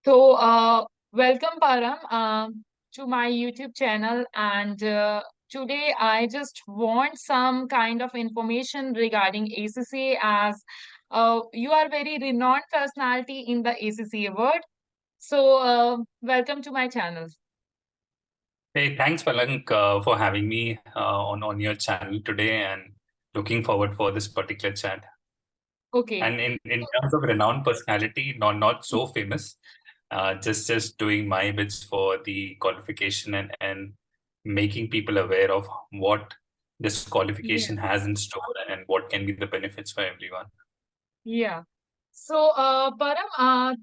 So, welcome, Param, to my YouTube channel. And today I just want some kind of information regarding ACCA as you are very renowned personality in the ACCA world. So, welcome to my channel. Hey, thanks, Palank, for having me on your channel today, and looking forward for this particular chat. Okay. And in terms of renowned personality, not so famous, just doing my bits for the qualification and making people aware of what this Yeah. qualification has in store and what can be the benefits for everyone. Yeah. So, Param,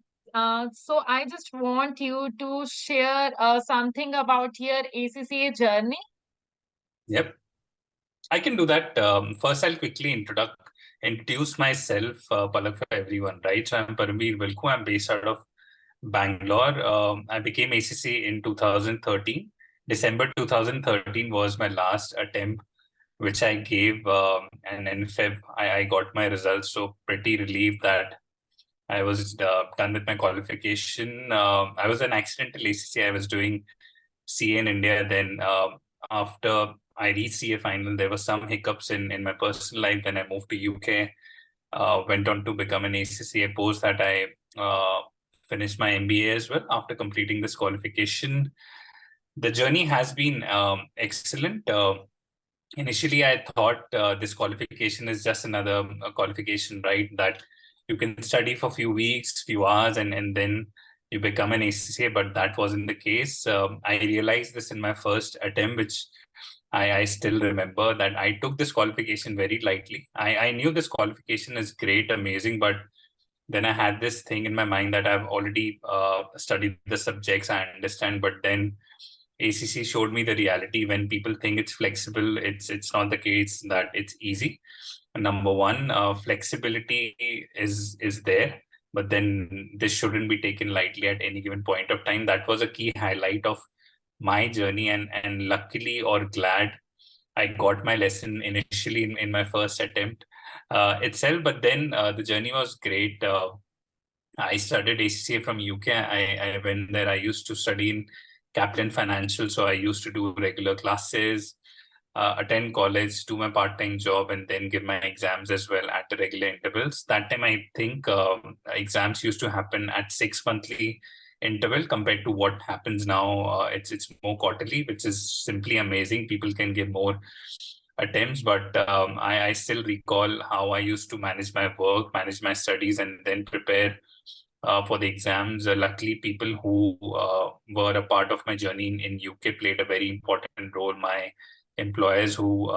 so I just want you to share something about your ACCA journey. Yep, I can do that. First, I'll quickly introduce myself, Palak, for everyone, right? So I'm Paramveer Vilku. I'm based out of Bangalore. I became ACC in 2013. December 2013 was my last attempt, which I gave, and in Feb, I got my results. So pretty relieved that I was done with my qualification. I was an accidental ACC. I was doing CA in India. Then after I reached CA final, there were some hiccups in my personal life. Then I moved to UK, went on to become an ACCA. Post that I finished my MBA as well after completing this qualification. The journey has been excellent. Initially, I thought this qualification is just another qualification, right? That you can study for a few weeks, few hours, and then you become an ACCA. But that wasn't the case. I realized this in my first attempt, which I still remember that I took this qualification very lightly. I knew this qualification is great, amazing, but then I had this thing in my mind that I've already studied the subjects, I understand, but then ACC showed me the reality. When people think it's flexible, it's not the case that it's easy. Number one, flexibility is there, but then this shouldn't be taken lightly at any given point of time. That was a key highlight of my journey, and luckily or glad I got my lesson initially in my first attempt itself. But then the journey was great. I studied ACCA from UK. I went there. I used to study in Kaplan Financial, so I used to do regular classes, attend college, do my part-time job, and then give my exams as well at the regular intervals. That time, I think exams used to happen at 6 monthly interval compared to what happens now. It's more quarterly, which is simply amazing. People can give more attempts, but I still recall how I used to manage my work, manage my studies, and then prepare for the exams. Luckily, people who were a part of my journey in UK played a very important role. My employers who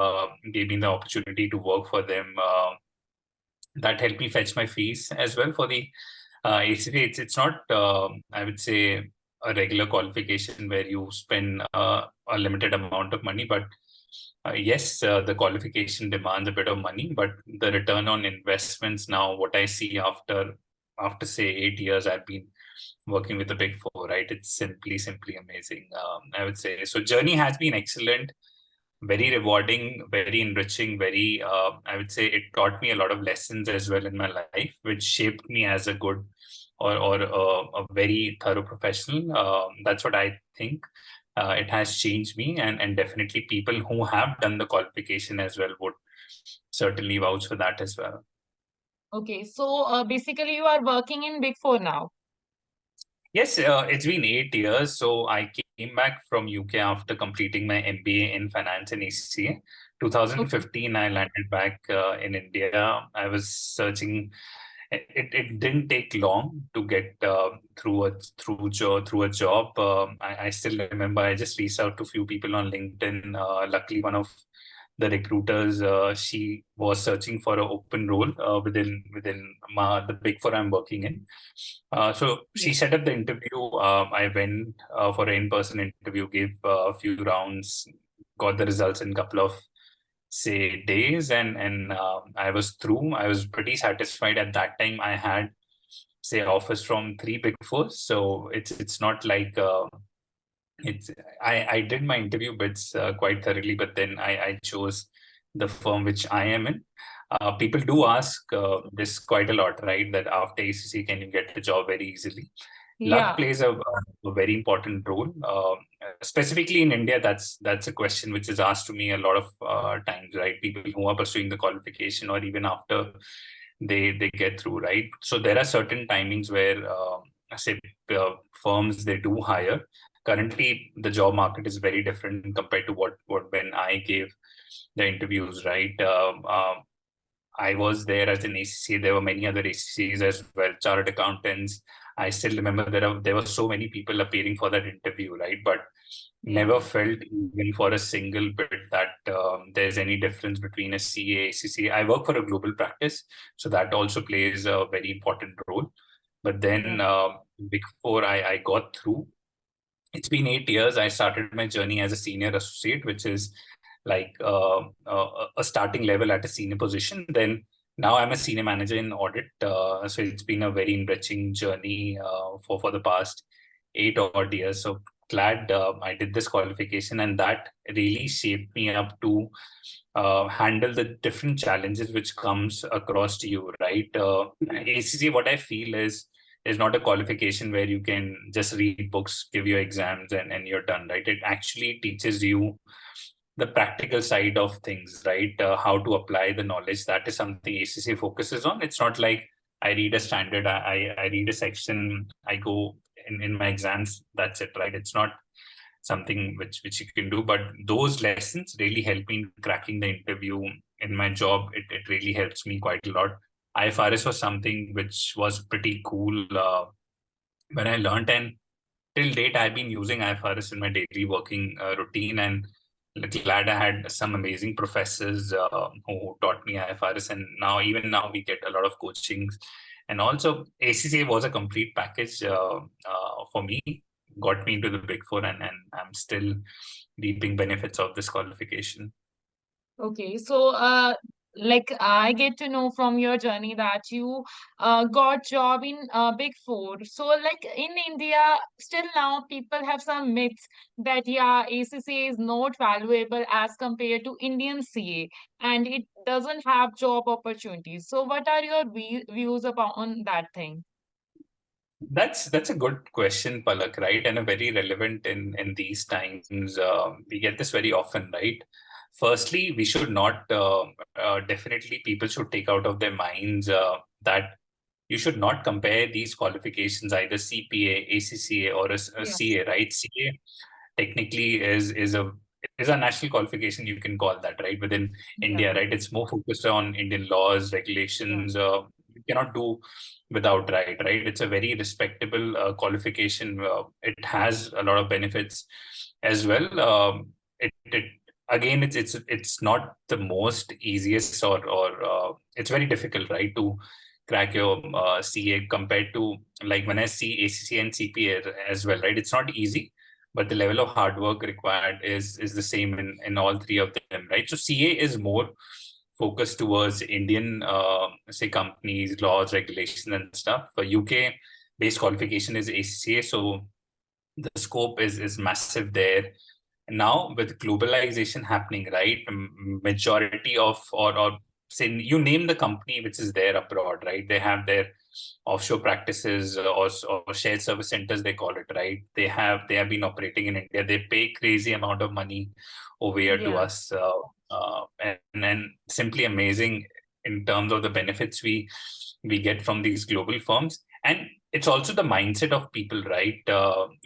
gave me the opportunity to work for them, that helped me fetch my fees as well for the ACCA. It's not, I would say, a regular qualification where you spend a limited amount of money, but yes, the qualification demands a bit of money, but the return on investments now, what I see after say 8 years, I've been working with the Big Four, right? It's simply amazing. I would say so. Journey has been excellent, very rewarding, very enriching, very. I would say it taught me a lot of lessons as well in my life, which shaped me as a good or a very thorough professional. That's what I think. It has changed me, and definitely people who have done the qualification as well would certainly vouch for that as well. Okay, so basically you are working in Big Four now. Yes, it's been 8 years. So I came back from UK after completing my MBA in finance and ACCA. Okay. 2015, I landed back in India. I was searching. It didn't take long to get through a job. I still remember I just reached out to a few people on LinkedIn. Luckily, one of the recruiters, she was searching for an open role within the Big Four I'm working in. So Yeah. she set up the interview. I went for an in-person interview, gave a few rounds, got the results in a couple of say days, and I was through. I was pretty satisfied at that time. I had say offers from three Big Fours, so it's not like it's I did my interview bits quite thoroughly, but then I chose the firm which I am in. People do ask this quite a lot, right? That after ACC, can you get a job very easily? Luck Yeah. plays a very important role. Specifically in India, that's a question which is asked to me a lot of times, right? People who are pursuing the qualification or even after they get through, right? So there are certain timings where, say, firms they do hire. Currently, the job market is very different compared to what when I gave the interviews, right? I was there as an ACCA. There were many other ACCAs as well, chartered accountants. I still remember there were so many people appearing for that interview, right? But Yeah. never felt even for a single bit that there's any difference between a CA, ACCA. I work for a global practice, so that also plays a very important role. But Yeah. then before I got through, it's been 8 years. I started my journey as a senior associate, which is like a starting level at a senior position. Then now I'm a senior manager in audit. So it's been a very enriching journey for the past 8 odd years. So glad I did this qualification, and that really shaped me up to handle the different challenges which comes across to you, right? ACC, what I feel is not a qualification where you can just read books, give your exams, and you're done, right? It actually teaches you the practical side of things, right? How to apply the knowledge. That is something ACC focuses on. It's not like I read a standard, I read a section, I go in my exams, that's it, right? It's not something which you can do. But those lessons really help me in cracking the interview. In my job, it really helps me quite a lot. IFRS was something which was pretty cool when I learned, and till date I've been using IFRS in my daily working routine, and glad I had some amazing professors who taught me IFRS, and even now we get a lot of coachings, and also ACCA was a complete package for me, got me into the Big Four, and I'm still reaping benefits of this qualification. Okay, so like I get to know from your journey that you got job in Big Four. So like in India, still now people have some myths that yeah, ACCA is not valuable as compared to Indian CA, and it doesn't have job opportunities. So what are your views upon that thing? That's a good question, Palak, right? And a very relevant in these times. We get this very often, right? Firstly, we should not definitely people should take out of their minds that you should not compare these qualifications, either CPA, ACCA, or a Yeah, CA, right? CA technically is a national qualification, you can call that, right, within yeah, India, right? It's more focused on Indian laws, yeah, regulations. You cannot do without, right? It's a very respectable qualification. It has a lot of benefits as well. It again, it's not the most easiest, or it's very difficult, right, to crack your CA compared to, like, when I see ACC and CPA as well, right? It's not easy, but the level of hard work required is the same in all three of them, right? So CA is more focused towards Indian, say, companies, laws, regulations, and stuff. For UK based qualification is ACCA, so the scope is massive there. Now with globalization happening, right, majority of, or say, you name the company which is there abroad, right, they have their offshore practices, or shared service centers, they call it, right? They have been operating in India. They pay crazy amount of money over here to yeah, us, and simply amazing in terms of the benefits we get from these global firms. And it's also the mindset of people, right?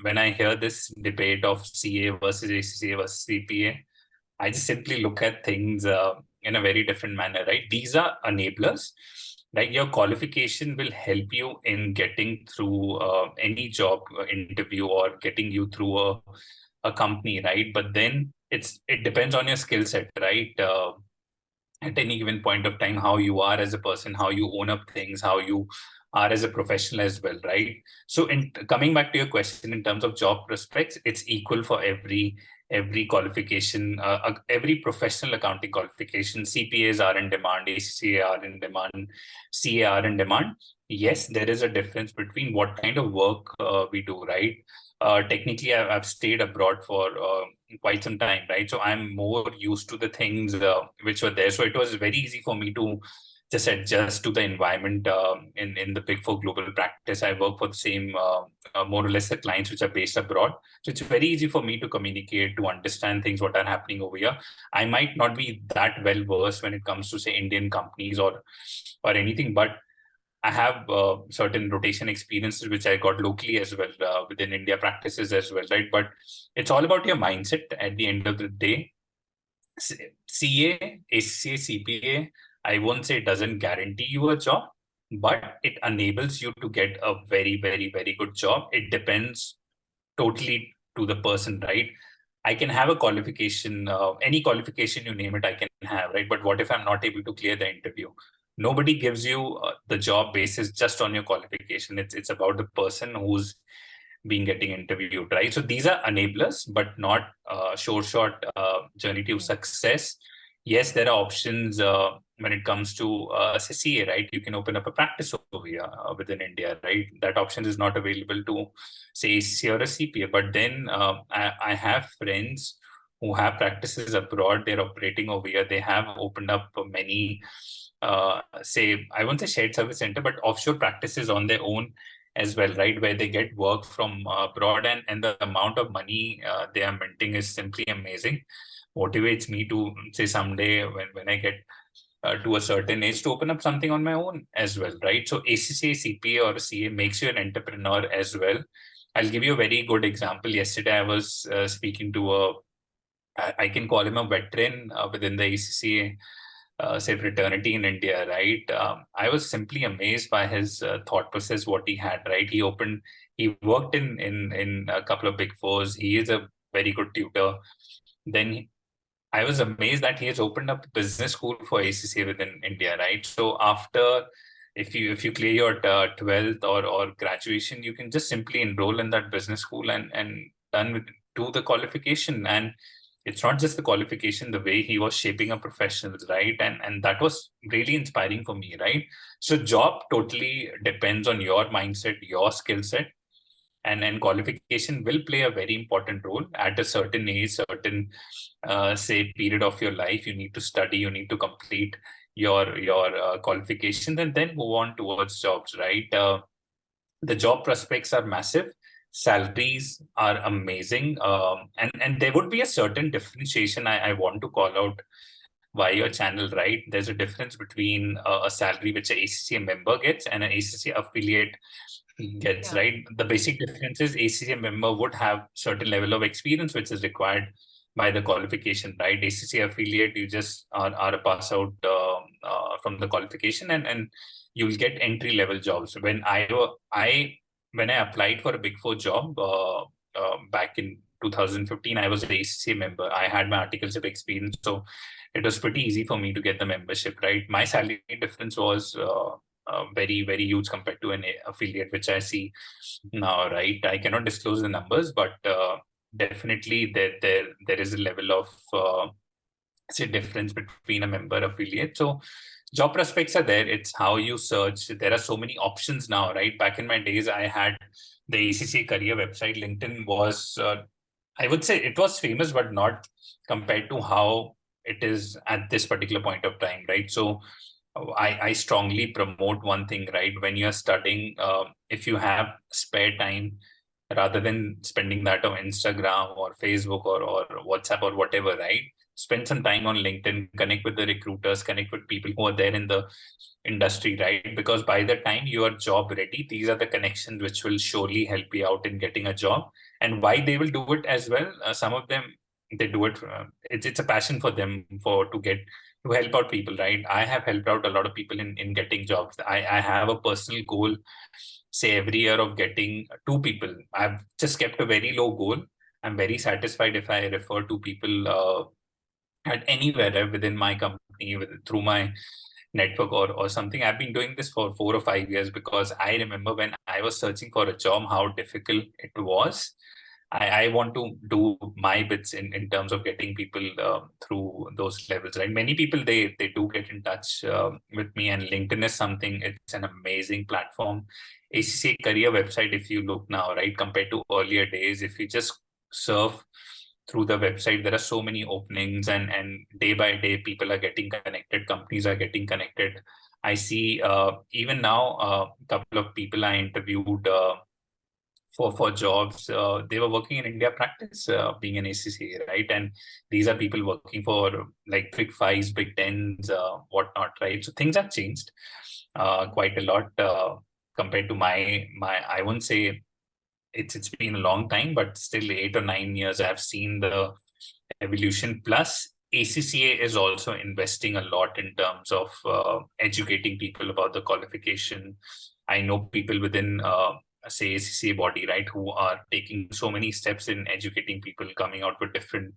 When I hear this debate of CA versus ACCA versus CPA, I just simply look at things in a very different manner, right? These are enablers. Like, your qualification will help you in getting through any job interview, or getting you through a company, right? But then it depends on your skill set, right? At any given point of time, how you are as a person, how you own up things, how you are as a professional as well, right? So, in coming back to your question, in terms of job prospects, it's equal for every qualification, every professional accounting qualification. CPAs are in demand, ACCA are in demand, CA are in demand. Yes, there is a difference between what kind of work we do, right? Technically, I've stayed abroad for quite some time, right? So I'm more used to the things which were there. So it was very easy for me to just adjust to the environment in the Big Four global practice. I work for the same, more or less, the clients which are based abroad. So it's very easy for me to communicate, to understand things what are happening over here. I might not be that well versed when it comes to, say, Indian companies or anything, but I have certain rotation experiences which I got locally as well, within India practices as well, right? But it's all about your mindset at the end of the day. CA, ACCA, CPA, I won't say it doesn't guarantee you a job, but it enables you to get a very, very, very good job. It depends totally to the person, right? I can have a qualification, any qualification you name it, I can have, right? But what if I'm not able to clear the interview? Nobody gives you the job basis just on your qualification. It's about the person who's being getting interviewed, right? So these are enablers, but not sure shot journey to success. Yes, there are options when it comes to say CA, right? You can open up a practice over here within India, right? That option is not available to say CA or a CPA. But then I have friends who have practices abroad. They're operating over here. They have opened up many, say, I won't say shared service center, but offshore practices on their own as well, right? Where they get work from abroad, and the amount of money they are minting is simply amazing. Motivates me to say someday when I get to a certain age to open up something on my own as well, right? So ACCA, CPA, or CA makes you an entrepreneur as well. I'll give you a very good example. Yesterday, I was speaking to I can call him a veteran within the ACCA, say, fraternity in India, right? I was simply amazed by his thought process, what he had, right? He worked in a couple of Big Fours. He is a very good tutor. Then I was amazed that he has opened up a business school for ACCA within India, right? So after, if you clear your 12th or graduation, you can just simply enroll in that business school and done with do the qualification. And it's not just the qualification, the way he was shaping up professionals, right? And that was really inspiring for me, right? So job totally depends on your mindset, your skill set, and qualification will play a very important role at a certain age, certain say period of your life. You need to study, you need to complete your qualifications, and then move on towards jobs, right? The job prospects are massive, salaries are amazing, and there would be a certain differentiation I want to call out via your channel, right? There's a difference between a salary which a ACCA member gets and an ACCA affiliate gets, Yeah. right? The basic difference is ACCA member would have certain level of experience which is required by the qualification, right? ACCA affiliate, you just are a pass out from the qualification, and you'll get entry level jobs. I when I applied for a Big Four job back in 2015, I was an ACCA member. I had my articles of experience, so it was pretty easy for me to get the membership, right? My salary difference was very, very huge compared to an affiliate, which I see now, right? I cannot disclose the numbers, but definitely there is a level of say difference between a member affiliate. So job prospects are there. It's how you search. There are so many options now, right? Back in my days, I had the ACCA career website. LinkedIn was, I would say, it was famous, but not compared to how it is at this particular point of time, right? So I strongly promote one thing, right? When you're studying, if you have spare time, rather than spending that on Instagram or Facebook or WhatsApp or whatever, right? Spend some time on LinkedIn, connect with the recruiters, connect with people who are there in the industry, right? Because by the time you are job ready, these are the connections which will surely help you out in getting a job. And why they will do it as well, some of them, they do it, it's a passion for them for to help out people, right? I have helped out a lot of people in getting jobs. I have a personal goal, say every year, of getting two people. I've just kept a very low goal. I'm very satisfied if I refer to people at anywhere within my company through my network or something. I've been doing this for 4 or 5 years because I remember when I was searching for a job, how difficult it was. I want to do my bits in terms of getting people through those levels, right? Many people, they do get in touch with me, and LinkedIn is something, it's an amazing platform. ACCA career website, if you look now, right, compared to earlier days, if you just surf through the website, there are so many openings, and day by day people are getting connected, companies are getting connected. I see even now a couple of people I interviewed for jobs, they were working in India practice, being an ACCA, right? And these are people working for like big fives, big tens, whatnot, right? So things have changed quite a lot compared to my. I won't say it's been a long time, but still 8 or 9 years I've seen the evolution. Plus, ACCA is also investing a lot in terms of educating people about the qualification. I know people within, say, ACCA body, right, who are taking so many steps in educating people, coming out with different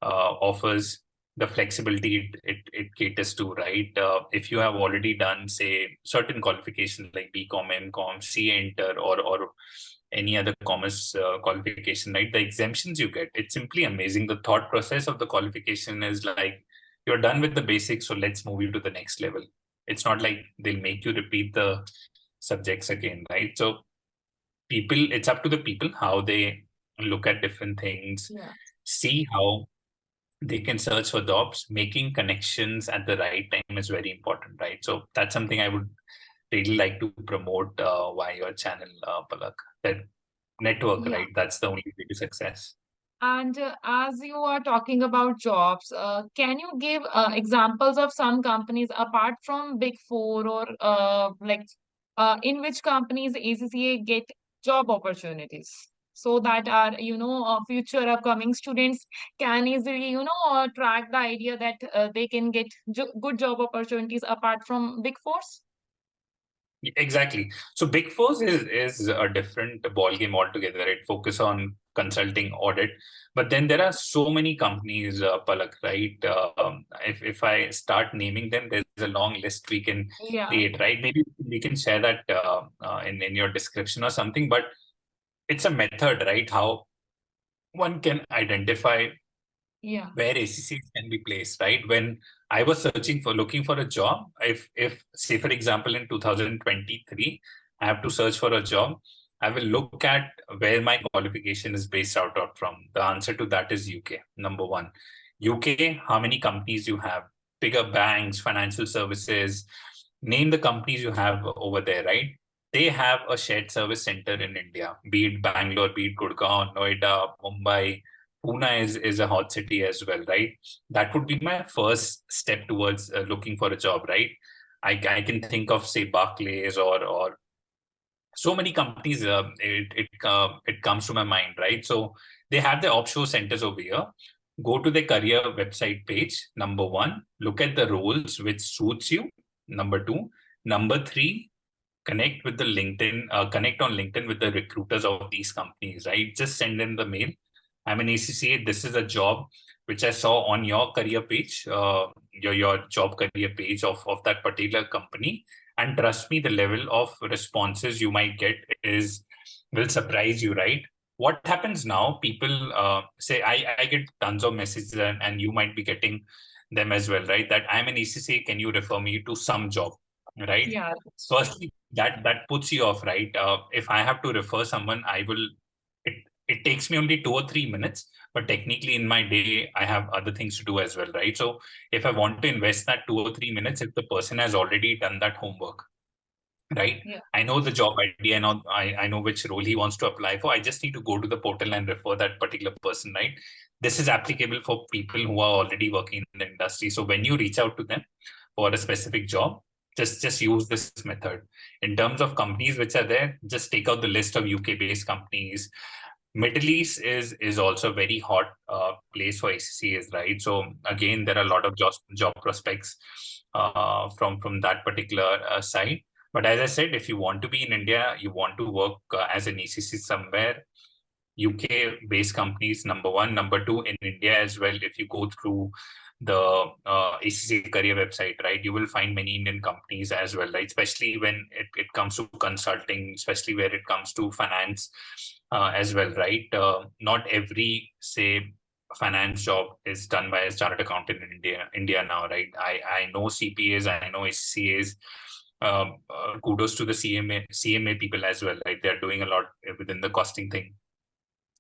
offers. The flexibility it caters to, right? If you have already done, say, certain qualifications like BCom, MCom, CA Inter, or any other commerce qualification, right? The exemptions you get, it's simply amazing. The thought process of the qualification is like, you're done with the basics, so let's move you to the next level. It's not like they'll make you repeat the subjects again, right? So people, it's up to the people how they look at different things, Yeah. see how they can search for jobs. Making connections at the right time is very important, right? So that's something I would really like to promote via your channel, Palak. That network, Yeah. right? That's the only way to success. And as you are talking about jobs, can you give examples of some companies apart from Big Four, or in which companies ACCA get job opportunities, so that our future upcoming students can easily track the idea that they can get good job opportunities apart from Big Fours? Exactly. So Big Four is a different ball game altogether. It focus on consulting, audit, but then there are so many companies, Palak, right? If I start naming them, there's a long list we can Yeah, create, right? Maybe we can share that in your description or something. But it's a method, right? How one can identify yeah, where ACCs can be placed, right? When I was searching for looking for a job, if say for example in 2023, I have to search for a job, I will look at where my qualification is based out from. The answer to that is UK. Number one, UK, how many companies you have, bigger banks, financial services, name the companies you have over there, right? They have a shared service center in India, be it Bangalore, be it Gurgaon, Noida, Mumbai, Pune is a hot city as well, right? That would be my first step towards looking for a job, right? I can think of, say, Barclays or so many companies. It comes to my mind, right? So they have their offshore centers over here. Go to the career website page. Number one, look at the roles which suits you. Number two, number three, connect on LinkedIn with the recruiters of these companies, right? Just send them the mail. I'm an ACCA. This is a job which I saw on your career page, your job career page of that particular company. And trust me, the level of responses you might get is will surprise you, right? What happens now? People say, I get tons of messages, and you might be getting them as well, right? That I'm an ACCA. Can you refer me to some job, right? yeah. That's true. Firstly, that puts you off, right? If I have to refer someone, I will. It it takes me only 2 or 3 minutes, but technically in my day, I have other things to do as well, right? So if I want to invest that 2 or 3 minutes, if the person has already done that homework, right? Yeah, I know the job ID. I know which role he wants to apply for. I just need to go to the portal and refer that particular person, right? This is applicable for people who are already working in the industry. So when you reach out to them for a specific job, just use this method. In terms of companies which are there, just take out the list of UK based companies. Middle East is also a very hot place for ACCAs, right? So again, there are a lot of job prospects from that particular side. But as I said, if you want to be in India, you want to work as an ECC somewhere, UK-based companies, number one. Number two, in India as well, if you go through the ACCA career website, right, you will find many Indian companies as well, right? Especially when it comes to consulting, especially where it comes to finance as well, right? Not every, say, finance job is done by a chartered accountant in India now, right? I know CPAs, I know ACCAs. Kudos to the CMA people as well, right? They're doing a lot within the costing thing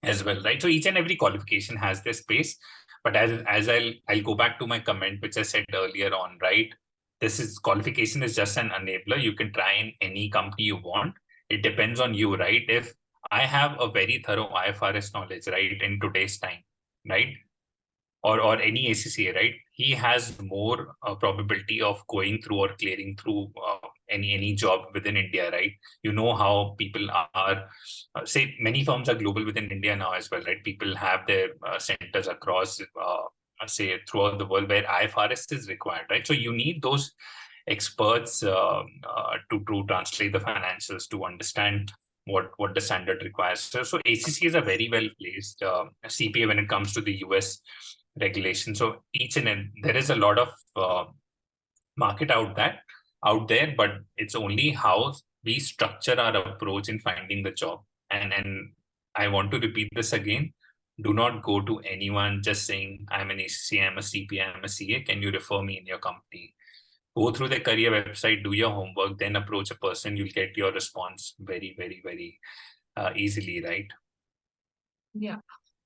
as well, right? So each and every qualification has their space. But as I'll go back to my comment which I said earlier on, right? qualification is just an enabler. You can try in any company you want. It depends on you, right? If I have a very thorough IFRS knowledge, right, in today's time, right, or any ACCA, right, he has more probability of going through or clearing through any job within India, right? You know how people are. Say many firms are global within India now as well, right? People have their centers across, say throughout the world where IFRS is required, right? So you need those experts to translate the financials, to understand what the standard requires. So ACCA is a very well placed CPA when it comes to the US regulation. So there is a lot of market out there, but it's only how we structure our approach in finding the job. And I want to repeat this again. Do not go to anyone just saying, I'm an ACCA, I'm a CPA, I'm a CA. Can you refer me in your company? Go through the career website, do your homework, then approach a person. You'll get your response very, very, very easily, right? Yeah.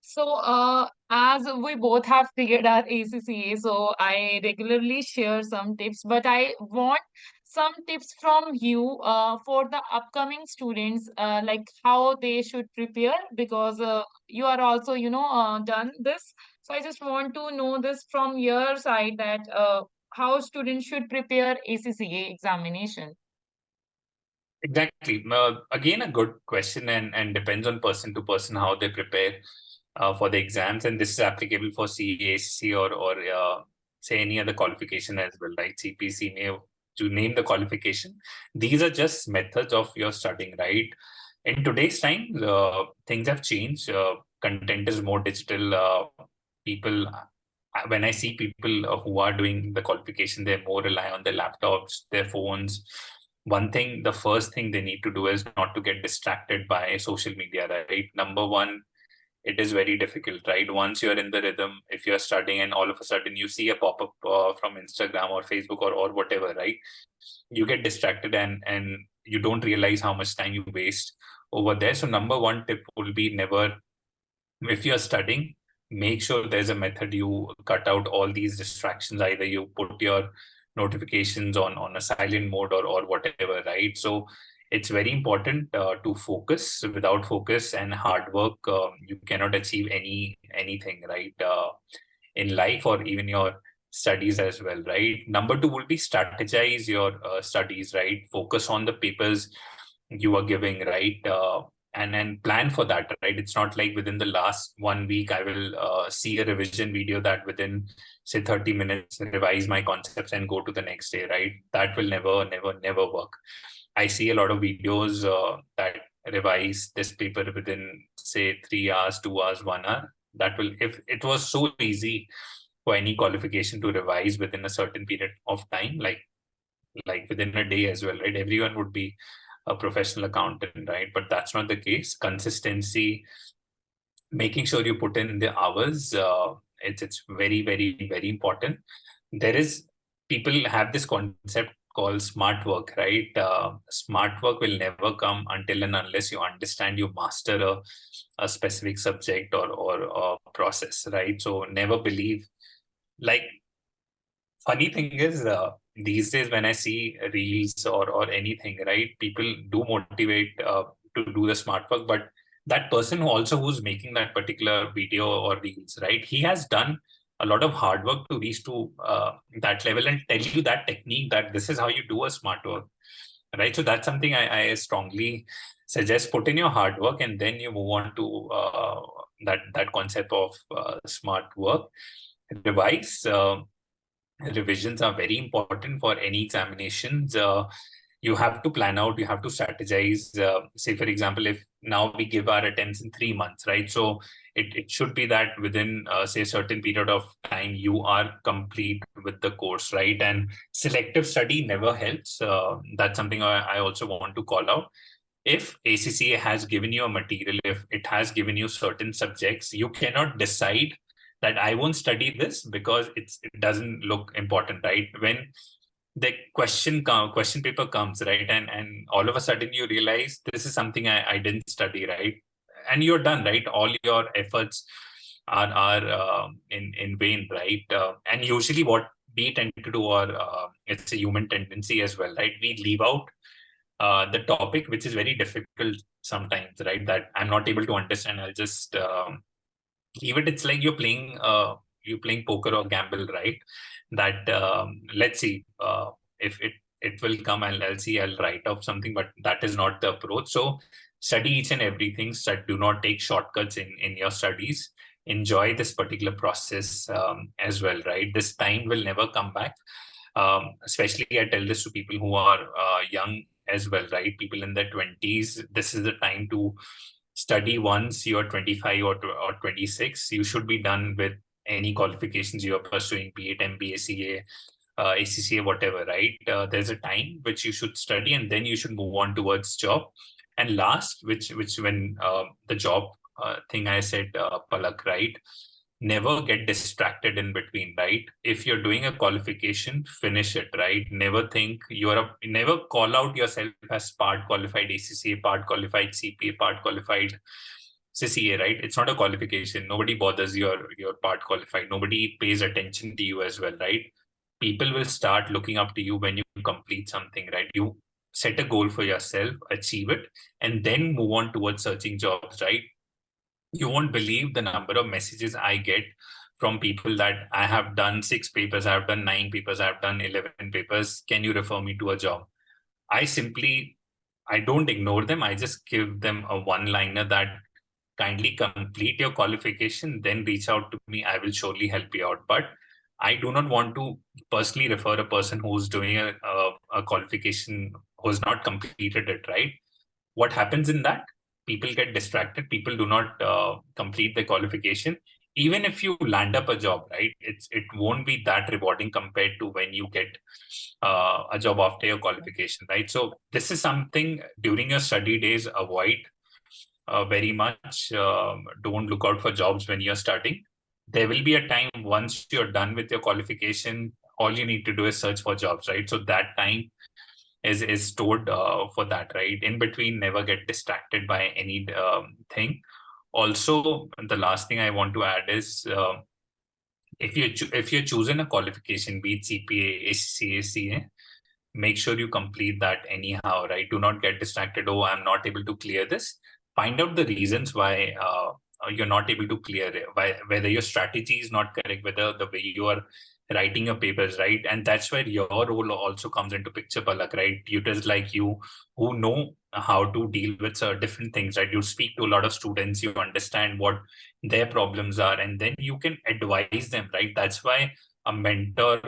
So, as we both have cleared our ACCA, so I regularly share some tips, but I want some tips from you for the upcoming students, like how they should prepare, because you are also, done this. So I just want to know this from your side, that how students should prepare ACCA examination. Exactly. Again, a good question, and depends on person to person how they prepare for the exams. And this is applicable for CAC or say any other qualification as well, right? CPC, to name the qualification. These are just methods of your studying, right? In today's time, things have changed. Content is more digital. People, when I see people who are doing the qualification, they more rely on their laptops, their phones. The first thing they need to do is not to get distracted by social media, right? Number one, it is very difficult, right? Once you're in the rhythm, if you're studying and all of a sudden you see a pop-up from Instagram or Facebook or whatever, right? You get distracted and you don't realize how much time you waste over there. So number one tip will be, never, if you're studying, make sure there's a method you cut out all these distractions. Either you put your notifications on a silent mode or whatever, right? So it's very important to focus. Without focus and hard work, you cannot achieve anything, right? In life or even your studies as well, right? Number two will be, strategize your studies, right? Focus on the papers you are giving, right? And then plan for that, right? It's not like within the last 1 week I will see a revision video that within say 30 minutes revise my concepts and go to the next day, right? That will never work. I see a lot of videos that revise this paper within say 3 hours, 2 hours, 1 hour. That will, if it was so easy for any qualification to revise within a certain period of time, like within a day as well, right? Everyone would be a professional accountant, right? But that's not the case. Consistency, making sure you put in the hours, it's very, very, very important. There is, people have this concept called smart work, right? Smart work will never come until and unless you understand, you master a specific subject or a process, right? So never believe, like, funny thing is, these days when I see reels or anything, right, people do motivate to do the smart work, but that person who's making that particular video or reels, right, he has done a lot of hard work to reach to that level and tell you that technique, that this is how you do a smart work, right? So that's something I strongly suggest. Put in your hard work and then you move on to that concept of smart work. Revise. Revisions are very important for any examinations. You have to plan out, you have to strategize. Say, for example, if now we give our attempts in 3 months, right? So it should be that within, say, a certain period of time, you are complete with the course, right? And selective study never helps. That's something I also want to call out. If ACCA has given you a material, if it has given you certain subjects, you cannot decide that I won't study this because it doesn't look important, right? When the question paper comes, right, and all of a sudden you realize this is something I didn't study, right, and you're done, right? All your efforts are in vain, right? And usually what we tend to do, or it's a human tendency as well, right? We leave out the topic, which is very difficult sometimes, right? That I'm not able to understand. I'll just leave it. It's like you're playing poker or gamble, right? That let's see if it will come. I'll see. I'll write off something, but that is not the approach. So study each and everything. Do not take shortcuts in your studies. Enjoy this particular process as well, right? This time will never come back. Especially, I tell this to people who are young as well, right? People in their 20s. This is the time to study. Once you're 25 or 26, you should be done with any qualifications you're pursuing, be it MBA, CA, ACCA, whatever, right? There's a time which you should study, and then you should move on towards job. And last, which when the job thing I said, Palak, right? Never get distracted in between, right? If you're doing a qualification, finish it, right? Never call out yourself as part qualified ACCA, part qualified CPA, part qualified CCA, right? It's not a qualification. Nobody bothers your part qualified. Nobody pays attention to you as well, right? People will start looking up to you when you complete something, right? You set a goal for yourself, achieve it, and then move on towards searching jobs, right? You won't believe the number of messages I get from people that I have done 6 papers, I have done 9 papers, I have done 11 papers. Can you refer me to a job? I don't ignore them. I just give them a one-liner that kindly complete your qualification, then reach out to me. I will surely help you out. But I do not want to personally refer a person who's doing a qualification who's not completed it, right? What happens in that? People get distracted. People do not complete the qualification. Even if you land up a job, right? It won't be that rewarding compared to when you get a job after your qualification, right? So this is something during your study days, avoid very much. Don't look out for jobs when you're starting. There will be a time once you're done with your qualification, all you need to do is search for jobs, right? So that time is stored for that, right? In between, never get distracted by any thing. Also, the last thing I want to add is if you're choosing a qualification, be it CPA, ACCA, CA, make sure you complete that anyhow, right? Do not get distracted. Oh, I'm not able to clear this. Find out the reasons why you're not able to clear it, whether your strategy is not correct, whether the way you are writing your papers, right? And that's where your role also comes into picture, Palak, right? Tutors like you who know how to deal with different things, right? You speak to a lot of students, you understand what their problems are, and then you can advise them, right? That's why a mentor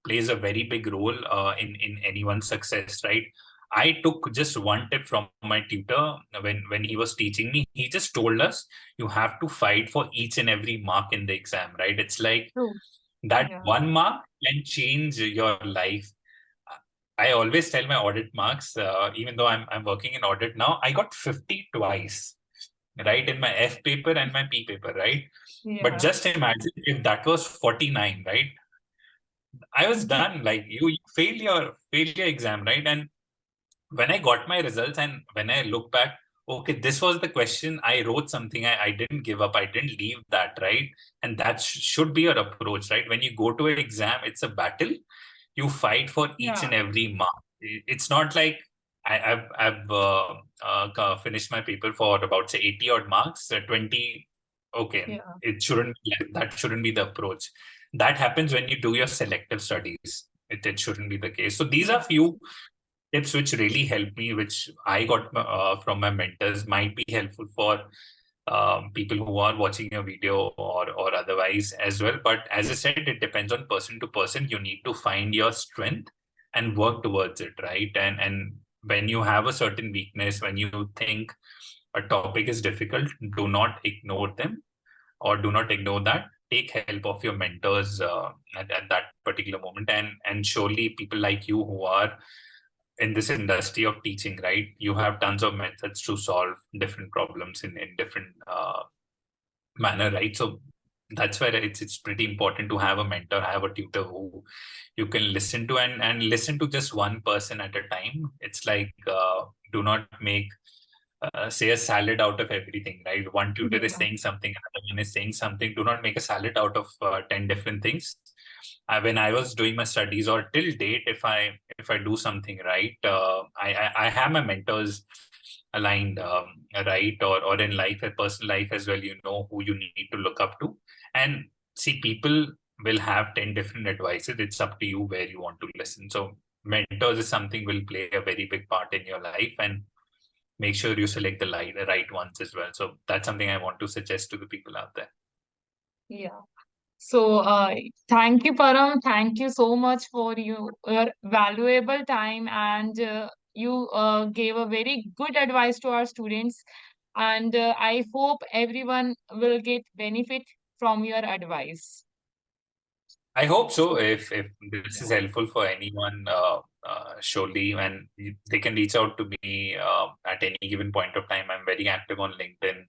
plays a very big role in anyone's success, right? I took just one tip from my tutor when he was teaching me. He just told us you have to fight for each and every mark in the exam, right? It's like True. that Yeah. one mark can change your life. I always tell my audit marks, even though I'm working in audit now, I got 50 twice, right? In my F paper and my P paper, right? But Yeah. just imagine if that was 49, right? I was done. Like you fail your exam, right? And when I got my results and when I look back, okay, this was the question. I wrote something. I didn't give up. I didn't leave that, right? And that should be your approach, right? When you go to an exam, it's a battle. You fight for each Yeah. and every mark. It's not like I've finished my paper for about say 80 odd marks, 20. Okay, Yeah. that shouldn't be the approach. That happens when you do your selective studies. It shouldn't be the case. So these are Yeah. few tips which really helped me, which I got from my mentors, might be helpful for people who are watching your video or otherwise as well. But as I said, it depends on person to person. You need to find your strength and work towards it, right? And when you have a certain weakness, when you think a topic is difficult, do not ignore them or do not ignore that. Take help of your mentors at that particular moment, and surely people like you who are in this industry of teaching, right? You have tons of methods to solve different problems in different manner, right? So that's where it's pretty important to have a mentor, have a tutor who you can listen to, and listen to just one person at a time. It's like do not make say a salad out of everything, right? One tutor is Yeah. saying something, another one is saying something. Do not make a salad out of 10 different things. when I was doing my studies or till date, if I do something right, I have my mentors aligned, right, or in life, a personal life as well. You know who you need to look up to, and see, people will have 10 different advices. It's up to you where you want to listen. So mentors is something will play a very big part in your life, and make sure you select the right ones as well. So that's something I want to suggest to the people out there. Yeah. So, thank you, Param. Thank you so much for your valuable time, and you gave a very good advice to our students. And I hope everyone will get benefit from your advice. I hope so. So, If this is yeah, helpful for anyone, surely, and they can reach out to me at any given point of time. I'm very active on LinkedIn.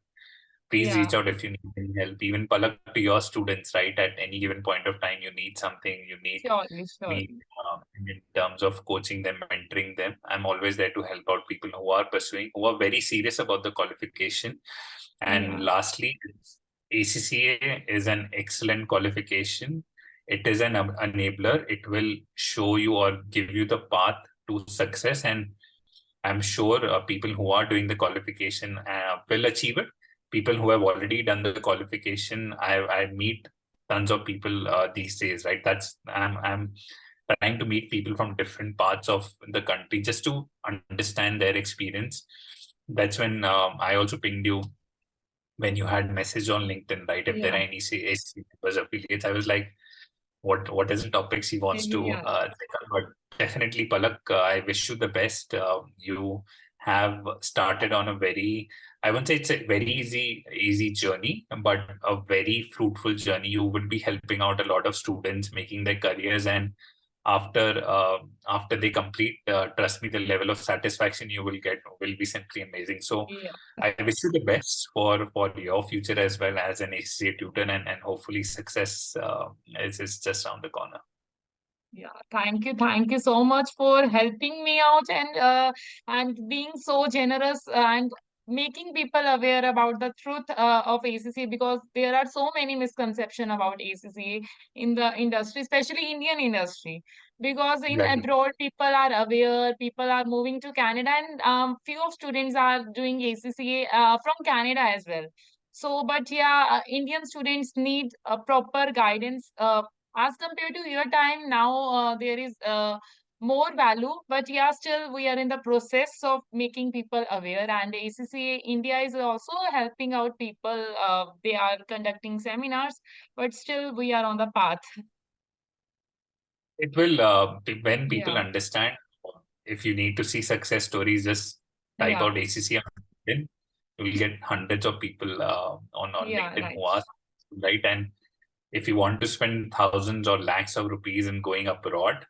Please reach yeah, out if you need any help. Even Palak, to your students, right? At any given point of time, you need something, you need surely, me surely. in terms of coaching them, mentoring them. I'm always there to help out people who are pursuing, who are very serious about the qualification. And Yeah, lastly, ACCA is an excellent qualification. It is an enabler. It will show you or give you the path to success. And I'm sure people who are doing the qualification will achieve it. People who have already done the qualification, I meet tons of people these days, right? I'm trying to meet people from different parts of the country just to understand their experience. That's when I also pinged you when you had message on LinkedIn, right? If there yeah, are any CAC members, affiliates, I was like, what is the topics he wants to yeah, take on? But definitely, Palak, I wish you the best. You have started on a very, I wouldn't say it's a very easy journey, but a very fruitful journey. You would be helping out a lot of students making their careers, and after after they complete, trust me, the level of satisfaction you will get will be simply amazing. So yeah. I wish you the best for your future as well as an ACCA tutor, and hopefully success is just around the corner. Yeah, thank you so much for helping me out and being so generous and making people aware about the truth of ACCA, because there are so many misconceptions about ACCA in the industry, especially Indian industry. Because in Exactly. abroad, people are aware, people are moving to Canada, and few of students are doing ACCA from Canada as well. So, but yeah, Indian students need a proper guidance. As compared to your time now, there is more value, but yeah, still we are in the process of making people aware, and ACCA India is also helping out people. They are conducting seminars, but still we are on the path. It will, when people Yeah, understand, if you need to see success stories, just type yeah, out ACC on LinkedIn. You will get hundreds of people on yeah, LinkedIn right. who ask, right? And if you want to spend thousands or lakhs of rupees in going abroad,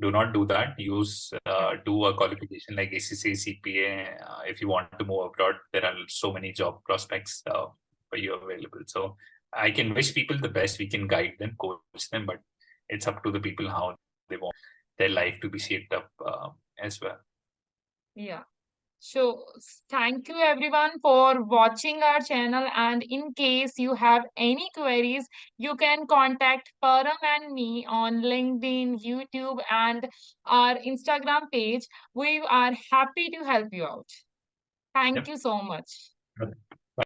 do not do that. Use Yeah, do a qualification like ACCA, CPA. If you want to move abroad, there are so many job prospects for you available. So I can wish people the best. We can guide them, coach them, but it's up to the people how they want their life to be shaped up as well. yeah. So, thank you everyone for watching our channel. And in case you have any queries, you can contact Param and me on LinkedIn, YouTube, and our Instagram page. We are happy to help you out. Thank Yep. you so much.